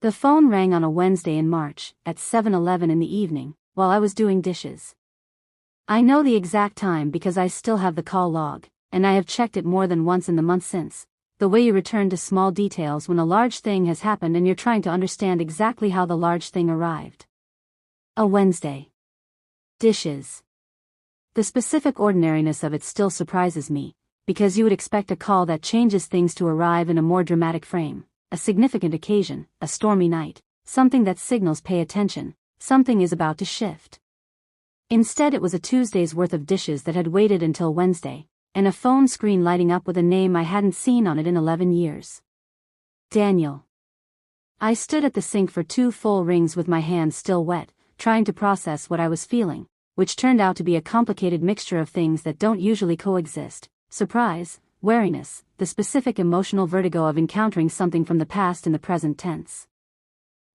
The phone rang on a Wednesday in March, at 7:11 in the evening, while I was doing dishes. I know the exact time because I still have the call log, and I have checked it more than once in the month since. The way you return to small details when a large thing has happened and you're trying to understand exactly how the large thing arrived. A Wednesday. Dishes. The specific ordinariness of it still surprises me, because you would expect a call that changes things to arrive in a more dramatic frame. A significant occasion, a stormy night, something that signals pay attention, something is about to shift. Instead it was a Tuesday's worth of dishes that had waited until Wednesday, and a phone screen lighting up with a name I hadn't seen on it in 11 years. Daniel. I stood at the sink for 2 full rings with my hands still wet, trying to process what I was feeling, which turned out to be a complicated mixture of things that don't usually coexist: surprise, wariness, the specific emotional vertigo of encountering something from the past in the present tense.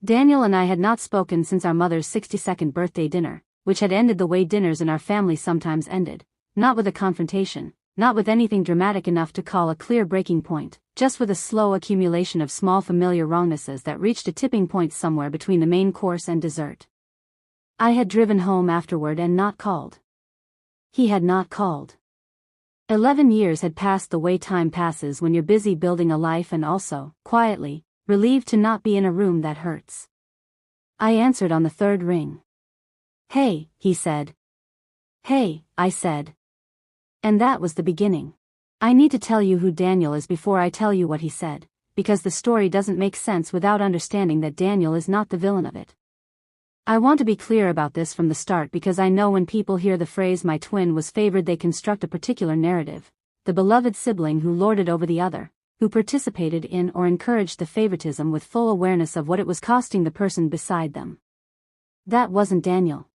Daniel and I had not spoken since our mother's 62nd birthday dinner, which had ended the way dinners in our family sometimes ended, not with a confrontation, not with anything dramatic enough to call a clear breaking point, just with a slow accumulation of small familiar wrongnesses that reached a tipping point somewhere between the main course and dessert. I had driven home afterward and not called. He had not called. 11 years had passed the way time passes when you're busy building a life and also, quietly, relieved to not be in a room that hurts. I answered on the 3rd ring. "Hey," he said. "Hey," I said. And that was the beginning. I need to tell you who Daniel is before I tell you what he said, because the story doesn't make sense without understanding that Daniel is not the villain of it. I want to be clear about this from the start because I know when people hear the phrase "my twin was favored," they construct a particular narrative: the beloved sibling who lorded over the other, who participated in or encouraged the favoritism with full awareness of what it was costing the person beside them. That wasn't Daniel.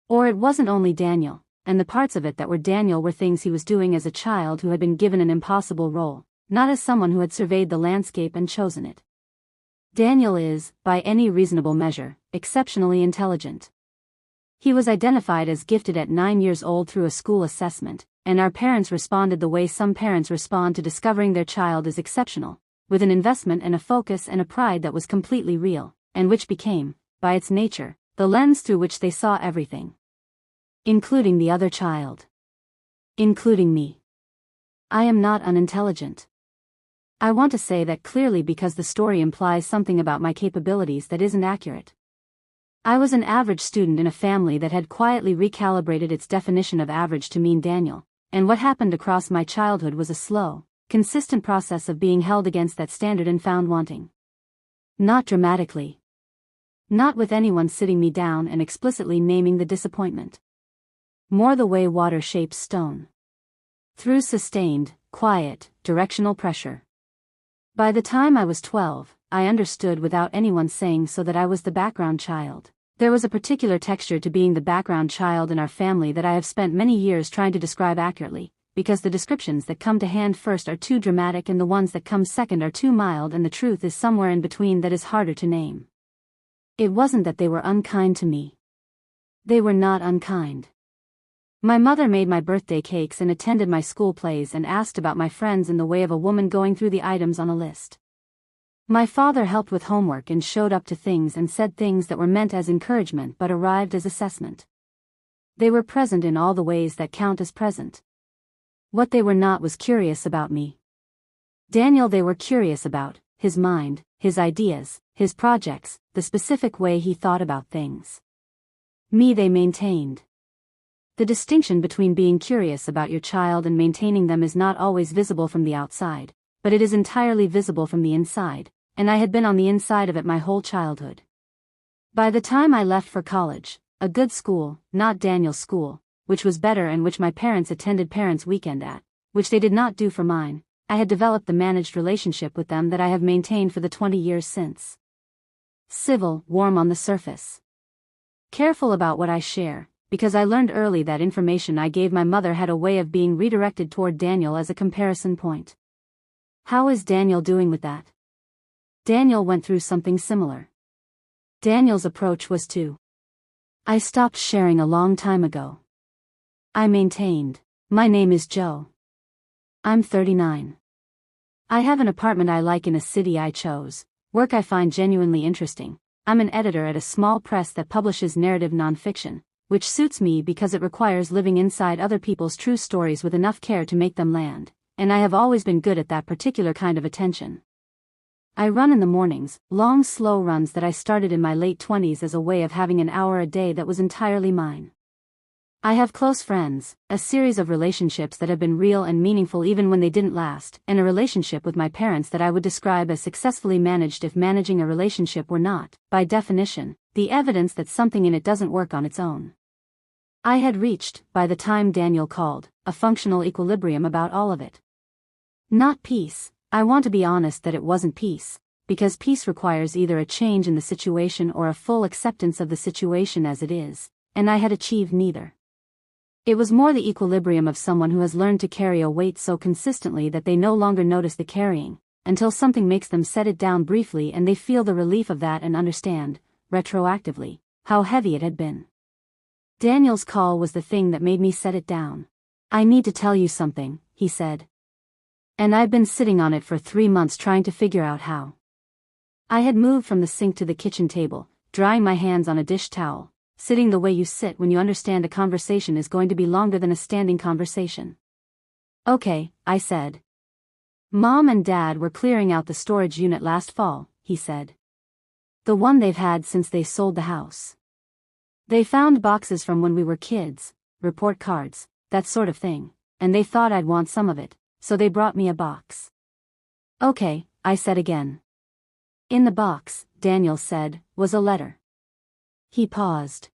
Or it wasn't only Daniel, and the parts of it that were Daniel were things he was doing as a child who had been given an impossible role, not as someone who had surveyed the landscape and chosen it. Daniel is, by any reasonable measure, exceptionally intelligent. He was identified as gifted at 9 years old through a school assessment, and our parents responded the way some parents respond to discovering their child is exceptional, with an investment and a focus and a pride that was completely real, and which became, by its nature, the lens through which they saw everything. Including the other child. Including me. I am not unintelligent. I want to say that clearly because the story implies something about my capabilities that isn't accurate. I was an average student in a family that had quietly recalibrated its definition of average to mean Daniel, and what happened across my childhood was a slow, consistent process of being held against that standard and found wanting. Not dramatically. Not with anyone sitting me down and explicitly naming the disappointment. More the way water shapes stone. Through sustained, quiet, directional pressure. By the time I was 12, I understood without anyone saying so that I was the background child. There was a particular texture to being the background child in our family that I have spent many years trying to describe accurately, because the descriptions that come to hand first are too dramatic and the ones that come second are too mild, and the truth is somewhere in between that is harder to name. It wasn't that they were unkind to me. They were not unkind. My mother made my birthday cakes and attended my school plays and asked about my friends in the way of a woman going through the items on a list. My father helped with homework and showed up to things and said things that were meant as encouragement but arrived as assessment. They were present in all the ways that count as present. What they were not was curious about me. Daniel they were curious about, his mind, his ideas, his projects, the specific way he thought about things. Me they maintained. The distinction between being curious about your child and maintaining them is not always visible from the outside, but it is entirely visible from the inside, and I had been on the inside of it my whole childhood. By the time I left for college, a good school, not Daniel's school, which was better and which my parents attended parents' weekend at, which they did not do for mine, I had developed the managed relationship with them that I have maintained for the 20 years since. Civil, warm on the surface. Careful about what I share, because I learned early that information I gave my mother had a way of being redirected toward Daniel as a comparison point. How is Daniel doing with that? Daniel went through something similar. Daniel's approach was to. I stopped sharing a long time ago. I maintained. My name is Joe. I'm 39. I have an apartment I like in a city I chose, Work I find genuinely interesting. I'm an editor at a small press that publishes narrative nonfiction, which suits me because it requires living inside other people's true stories with enough care to make them land, and I have always been good at that particular kind of attention. I run in the mornings, long slow runs that I started in my late 20s as a way of having an hour a day that was entirely mine. I have close friends, a series of relationships that have been real and meaningful even when they didn't last, and a relationship with my parents that I would describe as successfully managed if managing a relationship were not, by definition, the evidence that something in it doesn't work on its own. I had reached, by the time Daniel called, a functional equilibrium about all of it. Not peace. I want to be honest that it wasn't peace, because peace requires either a change in the situation or a full acceptance of the situation as it is, and I had achieved neither. It was more the equilibrium of someone who has learned to carry a weight so consistently that they no longer notice the carrying, until something makes them set it down briefly and they feel the relief of that and understand, retroactively, how heavy it had been. Daniel's call was the thing that made me set it down. "I need to tell you something," he said. "And I've been sitting on it for 3 months trying to figure out how." I had moved from the sink to the kitchen table, drying my hands on a dish towel, sitting the way you sit when you understand a conversation is going to be longer than a standing conversation. "Okay," I said. "Mom and Dad were clearing out the storage unit last fall," he said. "The one they've had since they sold the house. They found boxes from when we were kids, report cards, that sort of thing, and they thought I'd want some of it, so they brought me a box." "Okay," I said again. "In the box," Daniel said, was a letter." He paused.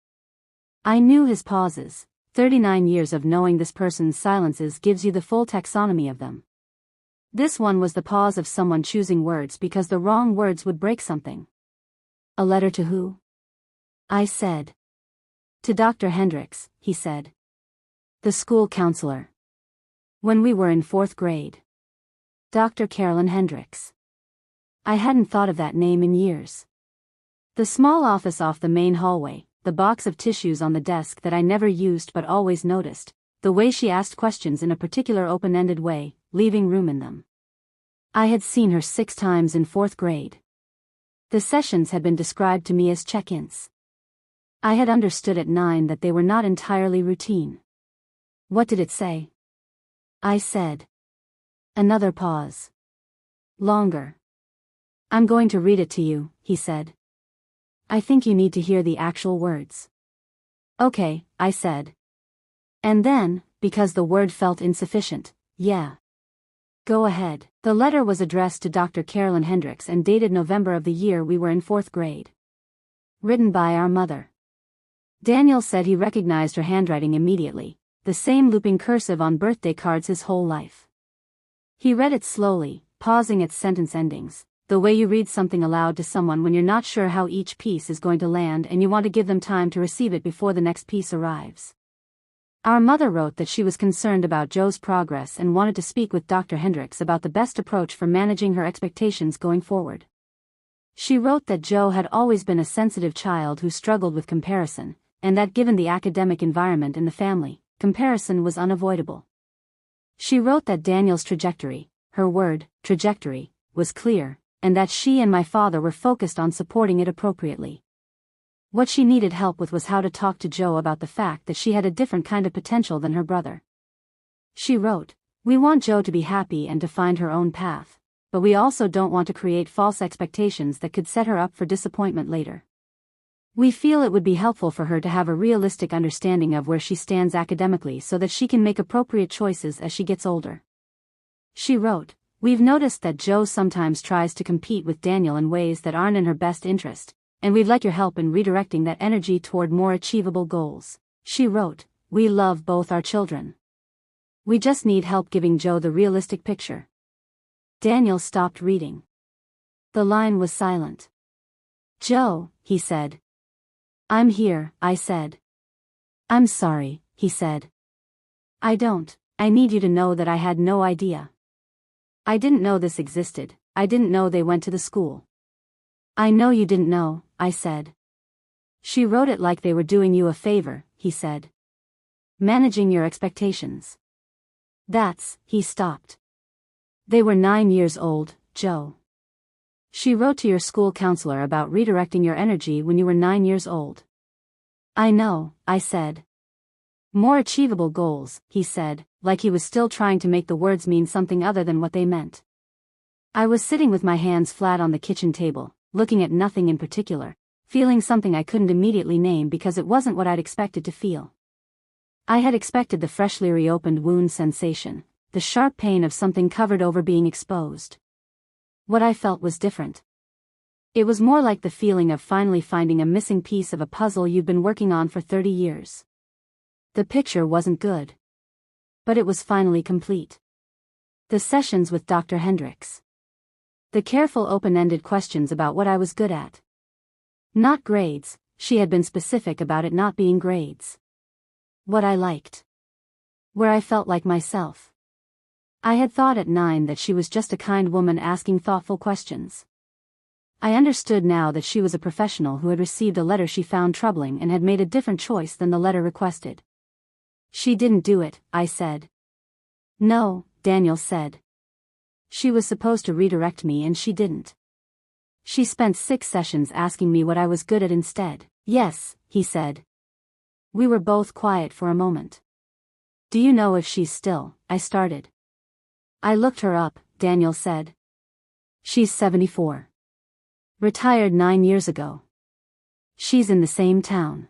I knew his pauses. 39 years of knowing this person's silences gives you the full taxonomy of them. This one was the pause of someone choosing words because the wrong words would break something. "A letter to who?" I said. "To Dr. Hendricks," he said. "The school counselor. When we were in 4th grade. Dr. Carolyn Hendricks." I hadn't thought of that name in years. The small office off the main hallway, the box of tissues on the desk that I never used but always noticed, the way she asked questions in a particular open-ended way, leaving room in them. I had seen her 6 times in 4th grade. The sessions had been described to me as check-ins. I had understood at 9 that they were not entirely routine. "What did it say?" I said. Another pause. Longer. "I'm going to read it to you," he said. "I think you need to hear the actual words." "Okay," I said. And then, because the word felt insufficient, "Yeah. Go ahead." The letter was addressed to Dr. Carolyn Hendricks and dated November of the year we were in 4th grade. Written by our mother. Daniel said he recognized her handwriting immediately, the same looping cursive on birthday cards his whole life. He read it slowly, pausing at sentence endings, the way you read something aloud to someone when you're not sure how each piece is going to land and you want to give them time to receive it before the next piece arrives. Our mother wrote that she was concerned about Joe's progress and wanted to speak with Dr. Hendricks about the best approach for managing her expectations going forward. She wrote that Joe had always been a sensitive child who struggled with comparison, and that given the academic environment in the family, comparison was unavoidable. She wrote that Daniel's trajectory, her word, trajectory, was clear, and that she and my father were focused on supporting it appropriately. What she needed help with was how to talk to Joe about the fact that she had a different kind of potential than her brother. She wrote, "We want Joe to be happy and to find her own path, but we also don't want to create false expectations that could set her up for disappointment later. We feel it would be helpful for her to have a realistic understanding of where she stands academically so that she can make appropriate choices as she gets older." She wrote, "We've noticed that Joe sometimes tries to compete with Daniel in ways that aren't in her best interest, and we'd like your help in redirecting that energy toward more achievable goals." She wrote, "We love both our children. We just need help giving Joe the realistic picture." Daniel stopped reading. The line was silent. "Joe," he said. "I'm here," I said. "I'm sorry," he said. I need you to know that I had no idea. I didn't know this existed, I didn't know they went to the school." "I know you didn't know," I said. "She wrote it like they were doing you a favor," he said. "Managing your expectations." He stopped. "They were 9 years old, Joe." She wrote to your school counselor about redirecting your energy when you were 9 years old. I know, I said. More achievable goals, he said, like he was still trying to make the words mean something other than what they meant. I was sitting with my hands flat on the kitchen table, looking at nothing in particular, feeling something I couldn't immediately name because it wasn't what I'd expected to feel. I had expected the freshly reopened wound sensation, the sharp pain of something covered over being exposed. What I felt was different. It was more like the feeling of finally finding a missing piece of a puzzle you'd been working on for 30 years. The picture wasn't good. But it was finally complete. The sessions with Dr. Hendricks. The careful open-ended questions about what I was good at. Not grades, she had been specific about it not being grades. What I liked. Where I felt like myself. I had thought at 9 that she was just a kind woman asking thoughtful questions. I understood now that she was a professional who had received a letter she found troubling and had made a different choice than the letter requested. She didn't do it, I said. No, Daniel said. She was supposed to redirect me and she didn't. She spent 6 sessions asking me what I was good at instead. Yes, he said. We were both quiet for a moment. Do you know if she's still? I started. I looked her up, Daniel said. She's 74. Retired 9 years ago. She's in the same town.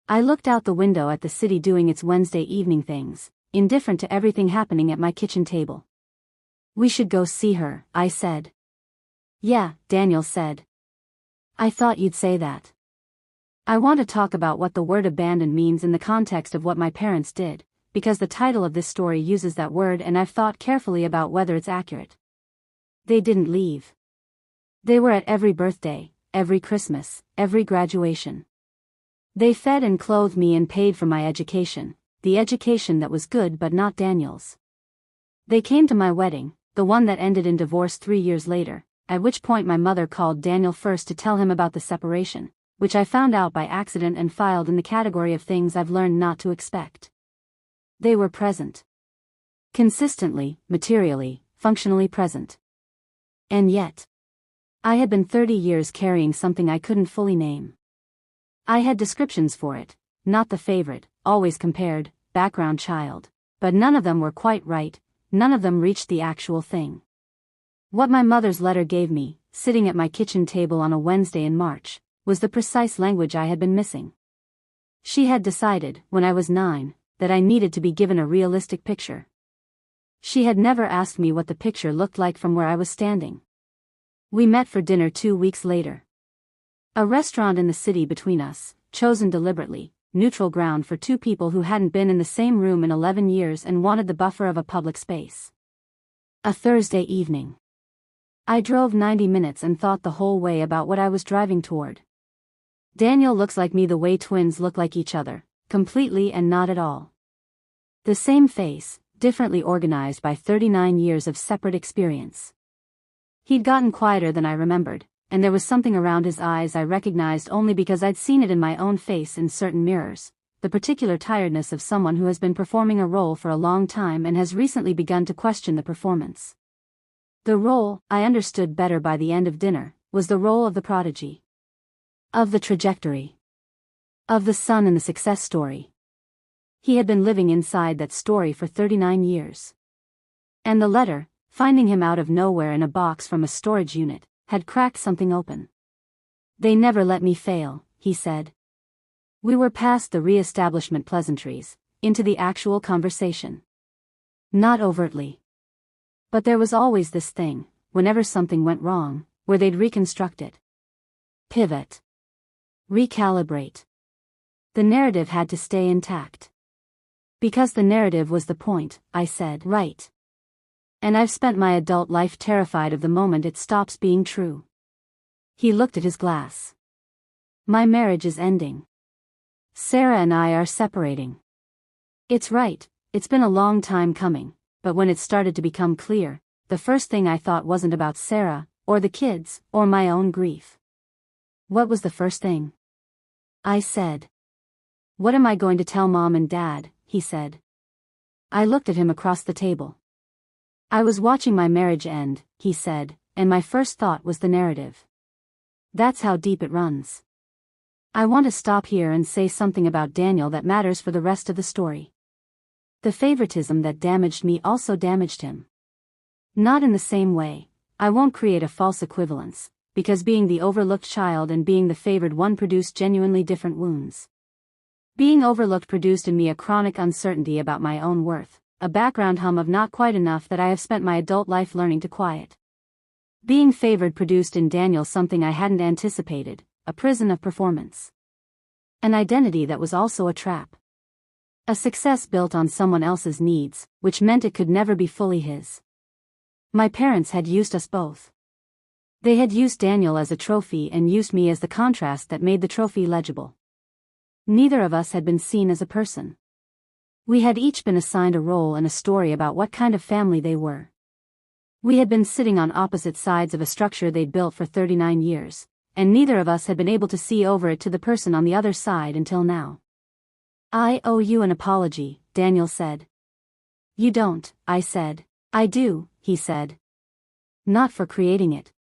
I looked out the window at the city doing its Wednesday evening things, indifferent to everything happening at my kitchen table. We should go see her, I said. Yeah, Daniel said. I thought you'd say that. I want to talk about what the word abandoned means in the context of what my parents did, because the title of this story uses that word and I've thought carefully about whether it's accurate. They didn't leave. They were at every birthday, every Christmas, every graduation. They fed and clothed me and paid for my education, the education that was good but not Daniel's. They came to my wedding, the one that ended in divorce 3 years later, at which point my mother called Daniel first to tell him about the separation, which I found out by accident and filed in the category of things I've learned not to expect. They were present. Consistently, materially, functionally present. And yet, I had been 30 years carrying something I couldn't fully name. I had descriptions for it, not the favorite, always compared, background child, but none of them were quite right, none of them reached the actual thing. What my mother's letter gave me, sitting at my kitchen table on a Wednesday in March, was the precise language I had been missing. She had decided, when I was 9, that I needed to be given a realistic picture. She had never asked me what the picture looked like from where I was standing. We met for dinner 2 weeks later. A restaurant in the city between us, chosen deliberately, neutral ground for 2 people who hadn't been in the same room in 11 years and wanted the buffer of a public space. A Thursday evening. I drove 90 minutes and thought the whole way about what I was driving toward. Daniel looks like me the way twins look like each other, completely and not at all. The same face, differently organized by 39 years of separate experience. He'd gotten quieter than I remembered, and there was something around his eyes I recognized only because I'd seen it in my own face in certain mirrors, the particular tiredness of someone who has been performing a role for a long time and has recently begun to question the performance. The role, I understood better by the end of dinner, was the role of the prodigy. Of the trajectory. Of the son in the success story. He had been living inside that story for 39 years. And the letter, finding him out of nowhere in a box from a storage unit, had cracked something open. They never let me fail, he said. We were past the re-establishment pleasantries, into the actual conversation. Not overtly. But there was always this thing, whenever something went wrong, where they'd reconstruct it. Pivot. Recalibrate. The narrative had to stay intact. Because the narrative was the point, I said. Right. And I've spent my adult life terrified of the moment it stops being true. He looked at his glass. My marriage is ending. Sarah and I are separating. It's right, it's been a long time coming, but when it started to become clear, the first thing I thought wasn't about Sarah, or the kids, or my own grief. What was the first thing? I said. What am I going to tell Mom and Dad? He said. I looked at him across the table. I was watching my marriage end, he said, and my first thought was the narrative. That's how deep it runs. I want to stop here and say something about Daniel that matters for the rest of the story. The favoritism that damaged me also damaged him. Not in the same way. I won't create a false equivalence, because being the overlooked child and being the favored one produced genuinely different wounds. Being overlooked produced in me a chronic uncertainty about my own worth, a background hum of not quite enough that I have spent my adult life learning to quiet. Being favored produced in Daniel something I hadn't anticipated, a prison of performance. An identity that was also a trap. A success built on someone else's needs, which meant it could never be fully his. My parents had used us both. They had used Daniel as a trophy and used me as the contrast that made the trophy legible. Neither of us had been seen as a person. We had each been assigned a role and a story about what kind of family they were. We had been sitting on opposite sides of a structure they'd built for 39 years. And neither of us had been able to see over it to the person on the other side until now. I owe you an apology, Daniel said. You don't, I said. I do, he said. Not for creating it.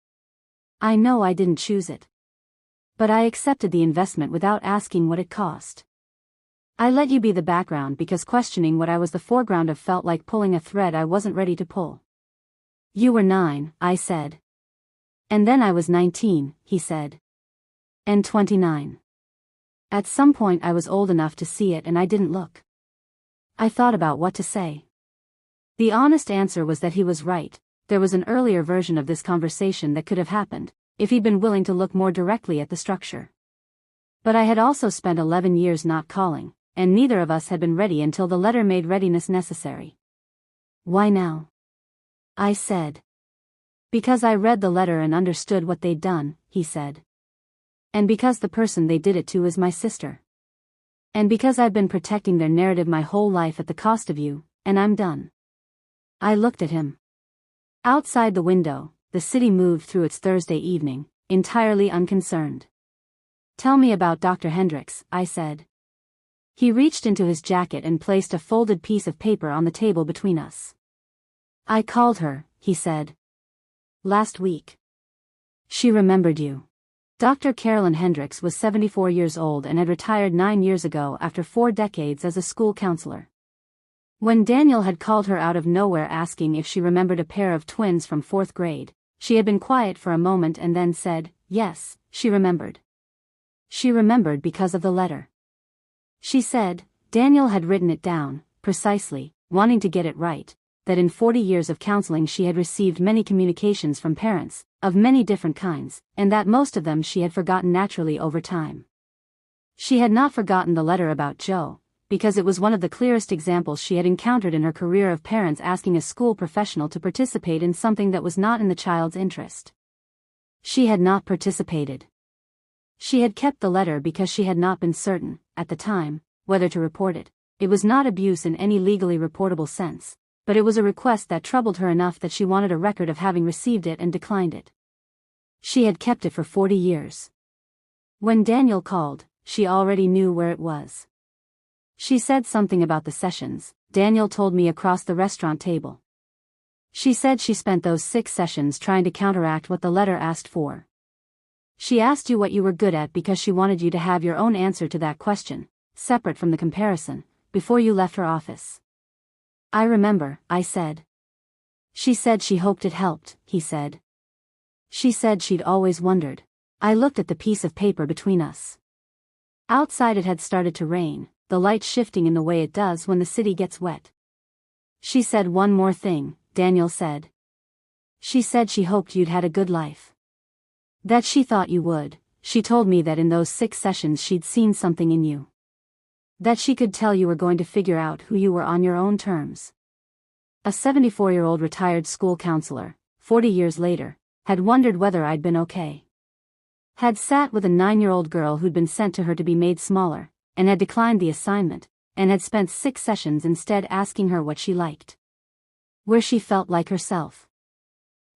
I know I didn't choose it. But I accepted the investment without asking what it cost. I let you be the background because questioning what I was the foreground of felt like pulling a thread I wasn't ready to pull. You were 9, I said. And then I was 19, he said. And 29. At some point I was old enough to see it and I didn't look. I thought about what to say. The honest answer was that he was right. There was an earlier version of this conversation that could have happened, if he'd been willing to look more directly at the structure. But I had also spent 11 years not calling, and neither of us had been ready until the letter made readiness necessary. Why now? I said. Because I read the letter and understood what they'd done, he said. And because the person they did it to is my sister. And because I've been protecting their narrative my whole life at the cost of you, and I'm done. I looked at him. Outside the window, the city moved through its Thursday evening, entirely unconcerned. Tell me about Dr. Hendricks, I said. He reached into his jacket and placed a folded piece of paper on the table between us. I called her, he said. Last week. She remembered you. Dr. Carolyn Hendricks was 74 years old and had retired 9 years ago after 4 decades as a school counselor. When Daniel had called her out of nowhere asking if she remembered a pair of twins from 4th grade, she had been quiet for a moment and then said, yes, she remembered. She remembered because of the letter. She said, Daniel had written it down, precisely, wanting to get it right, that in 40 years of counseling she had received many communications from parents, of many different kinds, and that most of them she had forgotten naturally over time. She had not forgotten the letter about Joe, because it was one of the clearest examples she had encountered in her career of parents asking a school professional to participate in something that was not in the child's interest. She had not participated. She had kept the letter because she had not been certain, at the time, whether to report it. It was not abuse in any legally reportable sense, but it was a request that troubled her enough that she wanted a record of having received it and declined it. She had kept it for 40 years. When Daniel called, she already knew where it was. She said something about the sessions, Daniel told me across the restaurant table. She said she spent those 6 sessions trying to counteract what the letter asked for. She asked you what you were good at because she wanted you to have your own answer to that question, separate from the comparison, before you left her office. I remember, I said. She said she hoped it helped, he said. She said she'd always wondered. I looked at the piece of paper between us. Outside it had started to rain, the light shifting in the way it does when the city gets wet. She said one more thing, Daniel said. She said she hoped you'd had a good life. That she thought you would. She told me that in those 6 sessions she'd seen something in you. That she could tell you were going to figure out who you were on your own terms. A 74-year-old retired school counselor, 40 years later, had wondered whether I'd been okay. Had sat with a 9-year-old girl who'd been sent to her to be made smaller, and had declined the assignment, and had spent 6 sessions instead asking her what she liked. Where she felt like herself.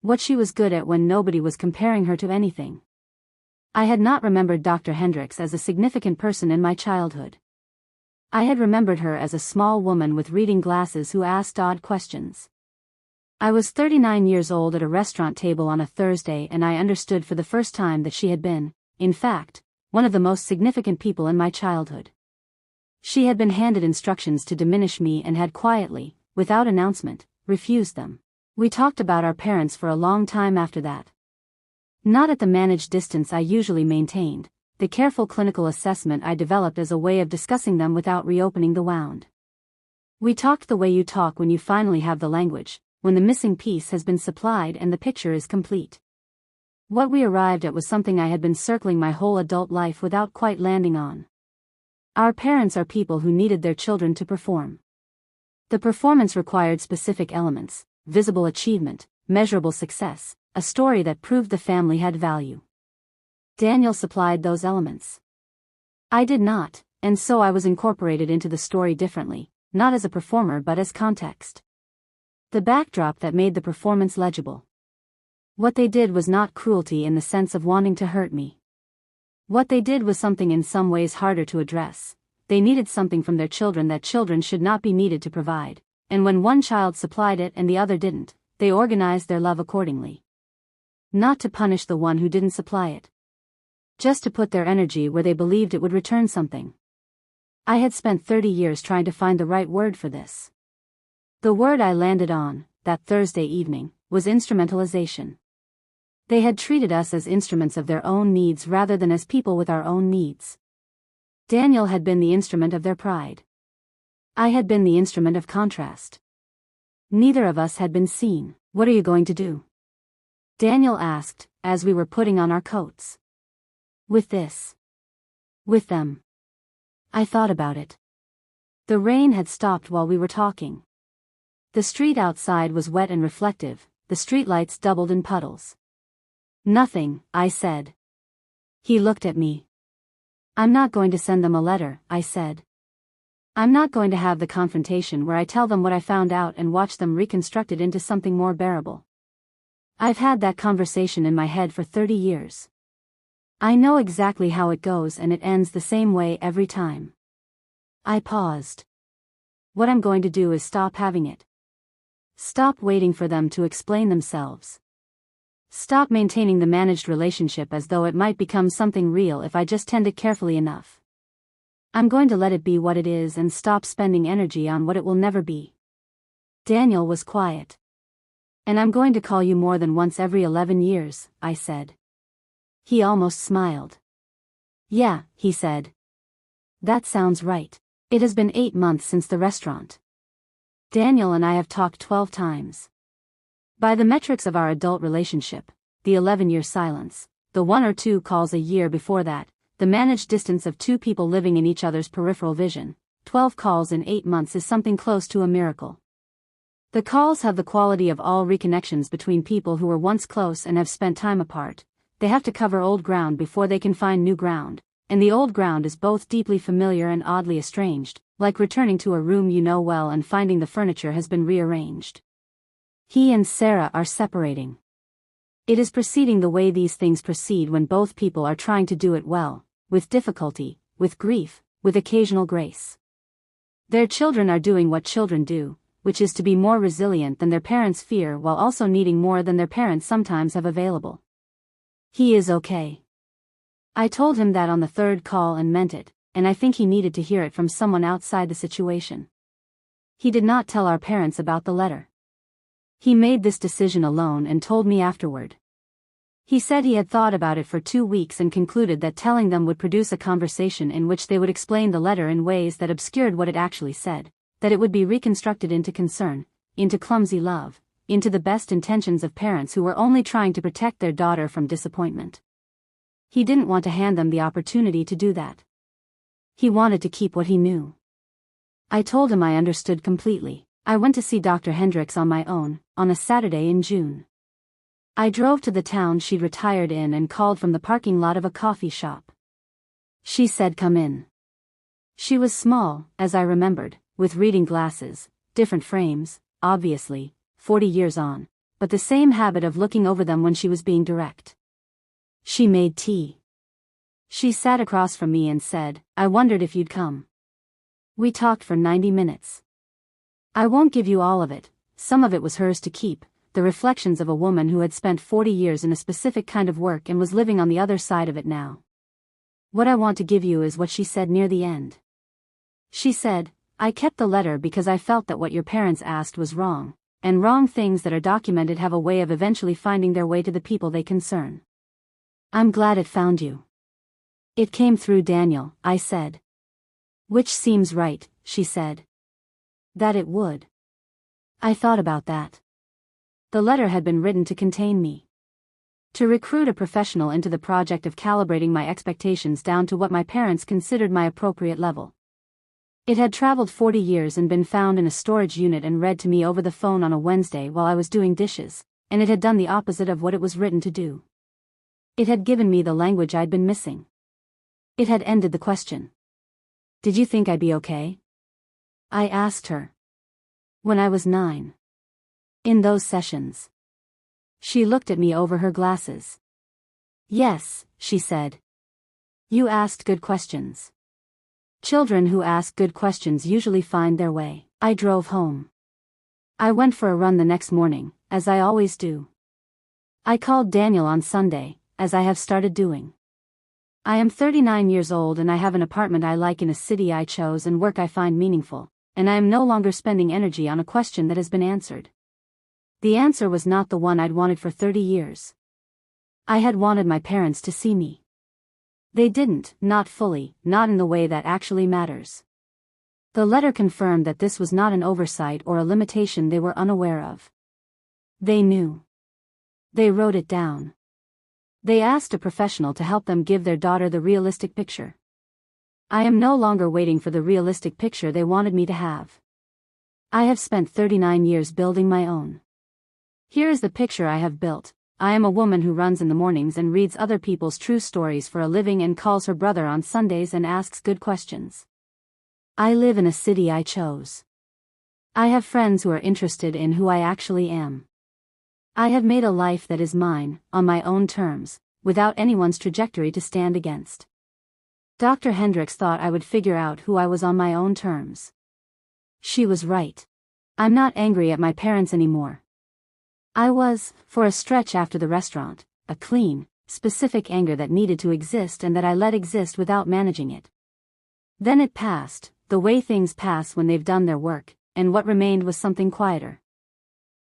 What she was good at when nobody was comparing her to anything. I had not remembered Dr. Hendricks as a significant person in my childhood. I had remembered her as a small woman with reading glasses who asked odd questions. I was 39 years old at a restaurant table on a Thursday, and I understood for the first time that she had been, in fact, one of the most significant people in my childhood. She had been handed instructions to diminish me and had quietly, without announcement, refused them. We talked about our parents for a long time after that. Not at the managed distance I usually maintained, the careful clinical assessment I developed as a way of discussing them without reopening the wound. We talked the way you talk when you finally have the language, when the missing piece has been supplied and the picture is complete. What we arrived at was something I had been circling my whole adult life without quite landing on. Our parents are people who needed their children to perform. The performance required specific elements: visible achievement, measurable success, a story that proved the family had value. Daniel supplied those elements. I did not, and so I was incorporated into the story differently, not as a performer but as context. The backdrop that made the performance legible. What they did was not cruelty in the sense of wanting to hurt me. What they did was something in some ways harder to address. They needed something from their children that children should not be needed to provide, and when one child supplied it and the other didn't, they organized their love accordingly. Not to punish the one who didn't supply it. Just to put their energy where they believed it would return something. I had spent 30 years trying to find the right word for this. The word I landed on, that Thursday evening, was instrumentalization. They had treated us as instruments of their own needs rather than as people with our own needs. Daniel had been the instrument of their pride. I had been the instrument of contrast. Neither of us had been seen. "What are you going to do?" Daniel asked, as we were putting on our coats. "With this. With them." I thought about it. The rain had stopped while we were talking. The street outside was wet and reflective, the streetlights doubled in puddles. "Nothing," I said. He looked at me. "I'm not going to send them a letter," I said. "I'm not going to have the confrontation where I tell them what I found out and watch them reconstruct it into something more bearable. I've had that conversation in my head for 30 years. I know exactly how it goes and it ends the same way every time." I paused. What I'm going to do is stop having it. Stop waiting for them to explain themselves. Stop maintaining the managed relationship as though it might become something real if I just tend it carefully enough. I'm going to let it be what it is and stop spending energy on what it will never be. Daniel was quiet. "And I'm going to call you more than once every 11 years, I said. He almost smiled. "Yeah," he said. "That sounds right. It has been 8 months since the restaurant. Daniel and I have talked 12 times. By the metrics of our adult relationship, the 11-year silence, the 1 or 2 calls a year before that, the managed distance of 2 people living in each other's peripheral vision, 12 calls in 8 months is something close to a miracle. The calls have the quality of all reconnections between people who were once close and have spent time apart. They have to cover old ground before they can find new ground, and the old ground is both deeply familiar and oddly estranged, like returning to a room you know well and finding the furniture has been rearranged. He and Sarah are separating. It is proceeding the way these things proceed when both people are trying to do it well, with difficulty, with grief, with occasional grace. Their children are doing what children do, which is to be more resilient than their parents fear while also needing more than their parents sometimes have available. He is okay. I told him that on the 3rd call and meant it, and I think he needed to hear it from someone outside the situation. He did not tell our parents about the letter. He made this decision alone and told me afterward. He said he had thought about it for 2 weeks and concluded that telling them would produce a conversation in which they would explain the letter in ways that obscured what it actually said, that it would be reconstructed into concern, into clumsy love, into the best intentions of parents who were only trying to protect their daughter from disappointment. He didn't want to hand them the opportunity to do that. He wanted to keep what he knew. I told him I understood completely. I went to see Dr. Hendricks on my own, on a Saturday in June. I drove to the town she'd retired in and called from the parking lot of a coffee shop. She said, "Come in." She was small, as I remembered, with reading glasses, different frames, obviously, 40 years on, but the same habit of looking over them when she was being direct. She made tea. She sat across from me and said, "I wondered if you'd come." We talked for 90 minutes. I won't give you all of it, some of it was hers to keep, the reflections of a woman who had spent 40 years in a specific kind of work and was living on the other side of it now. What I want to give you is what she said near the end. She said, "I kept the letter because I felt that what your parents asked was wrong, and wrong things that are documented have a way of eventually finding their way to the people they concern. I'm glad it found you." "It came through Daniel," I said. "Which seems right," she said. "That it would." I thought about that. The letter had been written to contain me. To recruit a professional into the project of calibrating my expectations down to what my parents considered my appropriate level. It had traveled 40 years and been found in a storage unit and read to me over the phone on a Wednesday while I was doing dishes, and it had done the opposite of what it was written to do. It had given me the language I'd been missing. It had ended the question. "Did you think I'd be okay?" I asked her. When I was 9. In those sessions. She looked at me over her glasses. "Yes," she said. "You asked good questions. Children who ask good questions usually find their way." I drove home. I went for a run the next morning, as I always do. I called Daniel on Sunday, as I have started doing. I am 39 years old and I have an apartment I like in a city I chose and work I find meaningful, and I am no longer spending energy on a question that has been answered. The answer was not the one I'd wanted for 30 years. I had wanted my parents to see me. They didn't, not fully, not in the way that actually matters. The letter confirmed that this was not an oversight or a limitation they were unaware of. They knew. They wrote it down. They asked a professional to help them give their daughter the realistic picture. I am no longer waiting for the realistic picture they wanted me to have. I have spent 39 years building my own. Here is the picture I have built. I am a woman who runs in the mornings and reads other people's true stories for a living and calls her brother on Sundays and asks good questions. I live in a city I chose. I have friends who are interested in who I actually am. I have made a life that is mine, on my own terms, without anyone's trajectory to stand against. Dr. Hendricks thought I would figure out who I was on my own terms. She was right. I'm not angry at my parents anymore. I was, for a stretch after the restaurant, a clean, specific anger that needed to exist and that I let exist without managing it. Then it passed, the way things pass when they've done their work, and what remained was something quieter.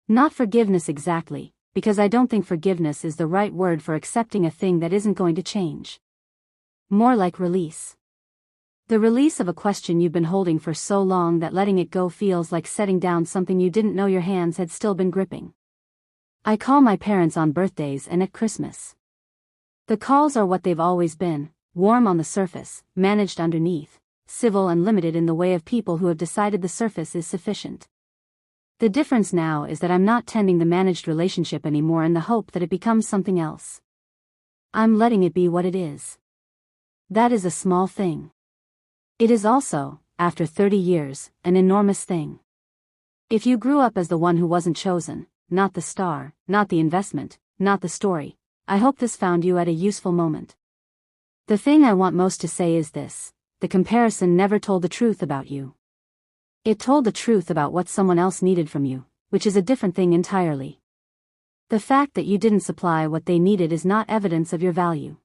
Not forgiveness exactly, because I don't think forgiveness is the right word for accepting a thing that isn't going to change. More like release. The release of a question you've been holding for so long that letting it go feels like setting down something you didn't know your hands had still been gripping. I call my parents on birthdays and at Christmas. The calls are what they've always been, warm on the surface, managed underneath, civil and limited in the way of people who have decided the surface is sufficient. The difference now is that I'm not tending the managed relationship anymore in the hope that it becomes something else. I'm letting it be what it is. That is a small thing. It is also, after 30 years, an enormous thing. If you grew up as the one who wasn't chosen, not the star, not the investment, not the story, I hope this found you at a useful moment. The thing I want most to say is this: the comparison never told the truth about you. It told the truth about what someone else needed from you, which is a different thing entirely. The fact that you didn't supply what they needed is not evidence of your value.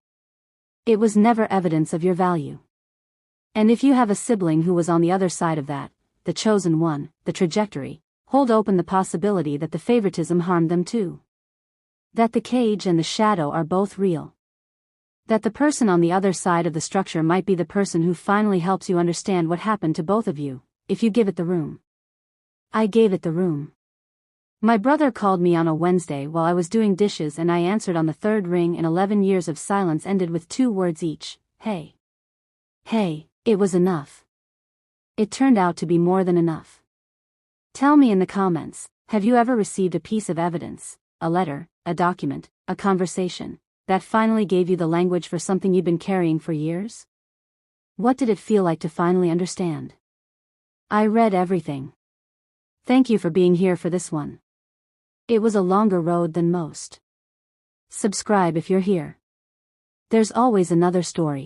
It was never evidence of your value. And if you have a sibling who was on the other side of that, the chosen one, the trajectory, hold open the possibility that the favoritism harmed them too. That the cage and the shadow are both real. That the person on the other side of the structure might be the person who finally helps you understand what happened to both of you, if you give it the room. I gave it the room. My brother called me on a Wednesday while I was doing dishes and I answered on the third ring, and 11 years of silence ended with 2 words each: hey. Hey, it was enough. It turned out to be more than enough. Tell me in the comments, have you ever received a piece of evidence, a letter, a document, a conversation, that finally gave you the language for something you'd been carrying for years? What did it feel like to finally understand? I read everything. Thank you for being here for this one. It was a longer road than most. Subscribe if you're here. There's always another story.